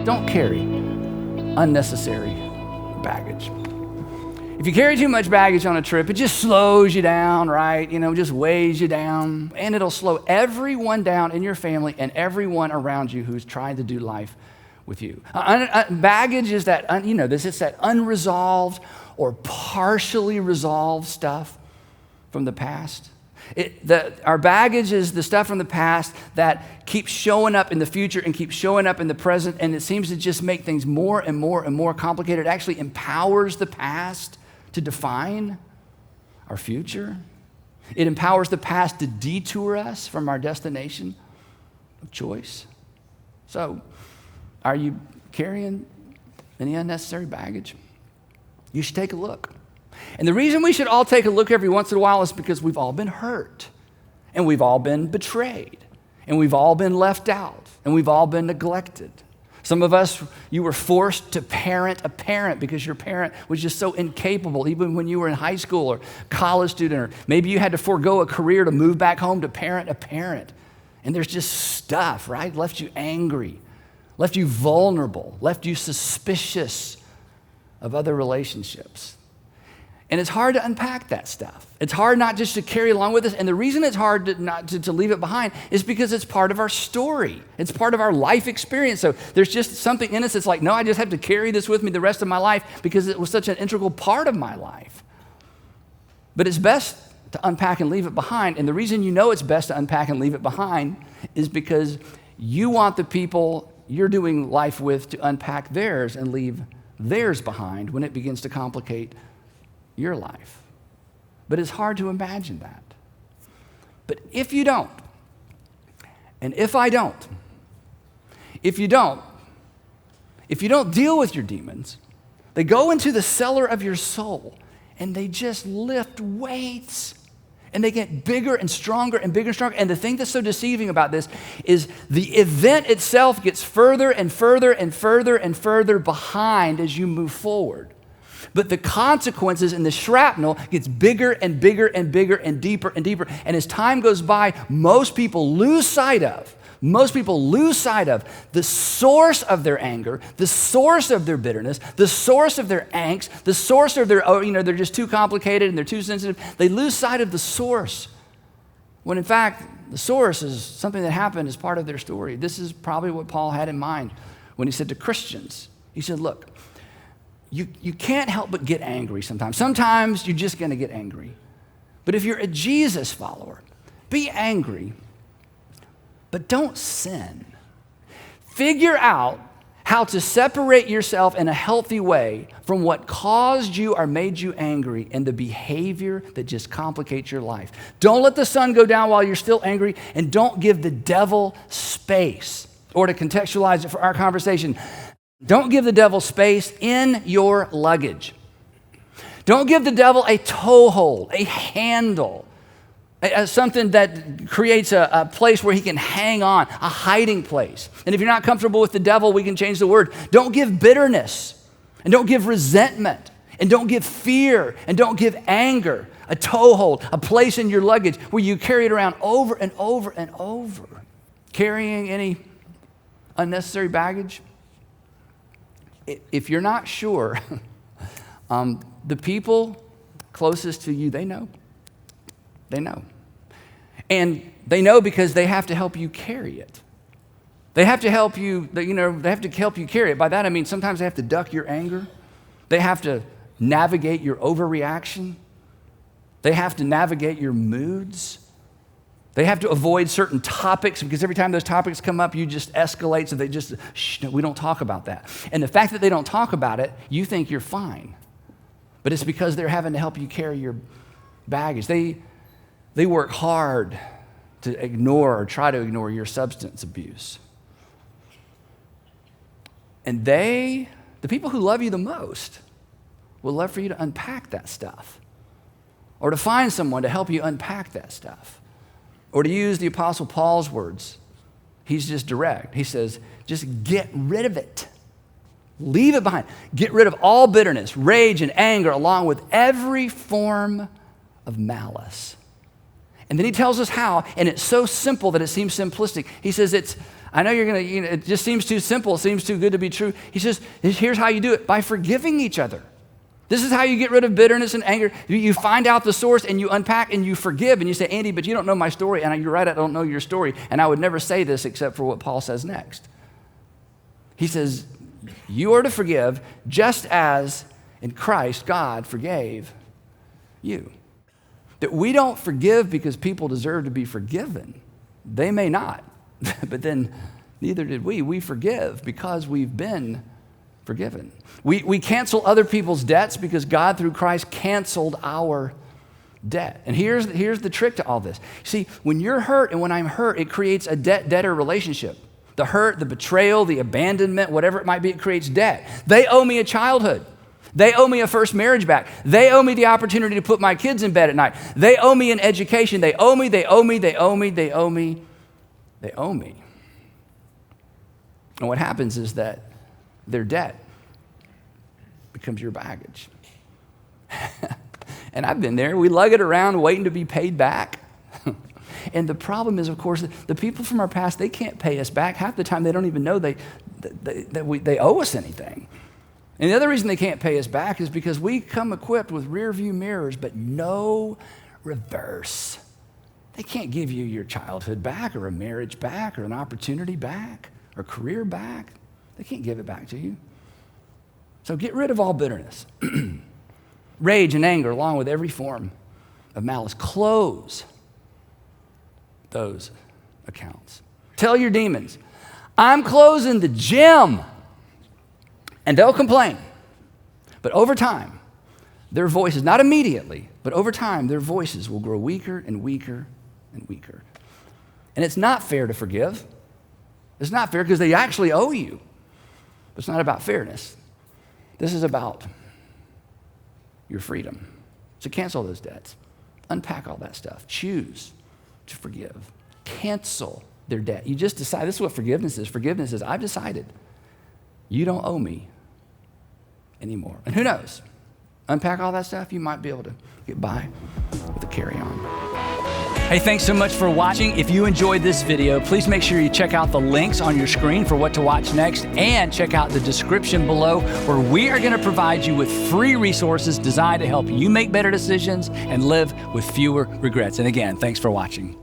don't carry unnecessary baggage. If you carry too much baggage on a trip, it just slows you down, right? Just weighs you down. And it'll slow everyone down in your family and everyone around you who's trying to do life with you. Baggage is that, it's that unresolved or partially resolved stuff from the past. Our baggage is the stuff from the past that keeps showing up in the future and keeps showing up in the present, and it seems to just make things more and more and more complicated. It actually empowers the past to define our future. It empowers the past to detour us from our destination of choice. So, are you carrying any unnecessary baggage? You should take a look. And the reason we should all take a look every once in a while is because we've all been hurt, and we've all been betrayed, and we've all been left out, and we've all been neglected. Some of us, you were forced to parent a parent because your parent was just so incapable, even when you were in high school or college student, or maybe you had to forego a career to move back home to parent a parent. And there's just stuff, right? Left you angry, left you vulnerable, left you suspicious of other relationships. And it's hard to unpack that stuff. It's hard not just to carry along with us. And the reason it's hard to leave it behind is because it's part of our story. It's part of our life experience. So there's just something in us that's like, no, I just have to carry this with me the rest of my life because it was such an integral part of my life. But it's best to unpack and leave it behind. And the reason you know it's best to unpack and leave it behind is because you want the people you're doing life with to unpack theirs and leave theirs behind when it begins to complicate your life. But it's hard to imagine that. But if you don't, and if I don't, if you don't deal with your demons, they go into the cellar of your soul and they just lift weights. And they get bigger and stronger and bigger and stronger. And the thing that's so deceiving about this is the event itself gets further and further and further and further behind as you move forward. But the consequences and the shrapnel gets bigger and bigger and bigger and deeper and deeper. And as time goes by, most people lose sight of the source of their anger, the source of their bitterness, the source of their angst, the source of their, they're just too complicated and they're too sensitive. They lose sight of the source, when in fact, the source is something that happened as part of their story. This is probably what Paul had in mind when he said to Christians, he said, look, you can't help but get angry sometimes. Sometimes you're just going to get angry. But if you're a Jesus follower, be angry, but don't sin. Figure out how to separate yourself in a healthy way from what caused you or made you angry and the behavior that just complicates your life. Don't let the sun go down while you're still angry, and don't give the devil space. Or to contextualize it for our conversation, don't give the devil space in your luggage. Don't give the devil a toehold, a handle, something that creates a place where he can hang on, a hiding place. And if you're not comfortable with the devil, we can change the word. Don't give bitterness, and don't give resentment, and don't give fear, and don't give anger a toehold, a place in your luggage where you carry it around over and over and over. Carrying any unnecessary baggage? If you're not sure, the people closest to you, they know. They know. And they know because they have to help you carry it. They have to help you, they have to help you carry it. By that I mean sometimes they have to duck your anger. They have to navigate your overreaction. They have to navigate your moods. They have to avoid certain topics because every time those topics come up, you just escalate. So they just, no, we don't talk about that. And the fact that they don't talk about it, you think you're fine. But it's because they're having to help you carry your baggage. They work hard to ignore or try to ignore your substance abuse. And the people who love you the most, will love for you to unpack that stuff, or to find someone to help you unpack that stuff. Or to use the Apostle Paul's words, he's just direct. He says, just get rid of it. Leave it behind. Get rid of all bitterness, rage, and anger, along with every form of malice. And then he tells us how, and it's so simple that it seems simplistic. He says it's I know you're going to, it just seems too simple, it seems too good to be true. He says, here's how you do it, by forgiving each other. This is how you get rid of bitterness and anger. You find out the source and you unpack and you forgive. And you say, Andy, but you don't know my story. And you're right, I don't know your story. And I would never say this except for what Paul says next. He says, you are to forgive just as in Christ God forgave you. That we don't forgive because people deserve to be forgiven. They may not, but then neither did we. We forgive because we've been forgiven. We cancel other people's debts because God, through Christ, canceled our debt. And here's the trick to all this. See, when you're hurt and when I'm hurt, it creates a debt-debtor relationship. The hurt, the betrayal, the abandonment, whatever it might be, it creates debt. They owe me a childhood. They owe me a first marriage back. They owe me the opportunity to put my kids in bed at night. They owe me an education. They owe me, they owe me, they owe me, they owe me, they owe me. And what happens is that their debt becomes your baggage. And I've been there. We lug it around waiting to be paid back. And the problem is, of course, the people from our past, they can't pay us back. Half the time they don't even know they owe us anything. And the other reason they can't pay us back is because we come equipped with rear view mirrors, but no reverse. They can't give you your childhood back or a marriage back or an opportunity back or career back. They can't give it back to you. So get rid of all bitterness, rage and anger, along with every form of malice. Close those accounts. Tell your demons, I'm closing the gym. And they'll complain. But over time, their voices, not immediately, but over time, their voices will grow weaker and weaker and weaker. And it's not fair to forgive. It's not fair because they actually owe you. But it's not about fairness. This is about your freedom. So cancel those debts. Unpack all that stuff. Choose to forgive. Cancel their debt. You just decide. This is what forgiveness is. Forgiveness is, I've decided you don't owe me anymore. And who knows? Unpack all that stuff, you might be able to get by with a carry-on. Hey, thanks so much for watching. If you enjoyed this video, please make sure you check out the links on your screen for what to watch next, and check out the description below, where we are going to provide you with free resources designed to help you make better decisions and live with fewer regrets. And again, thanks for watching.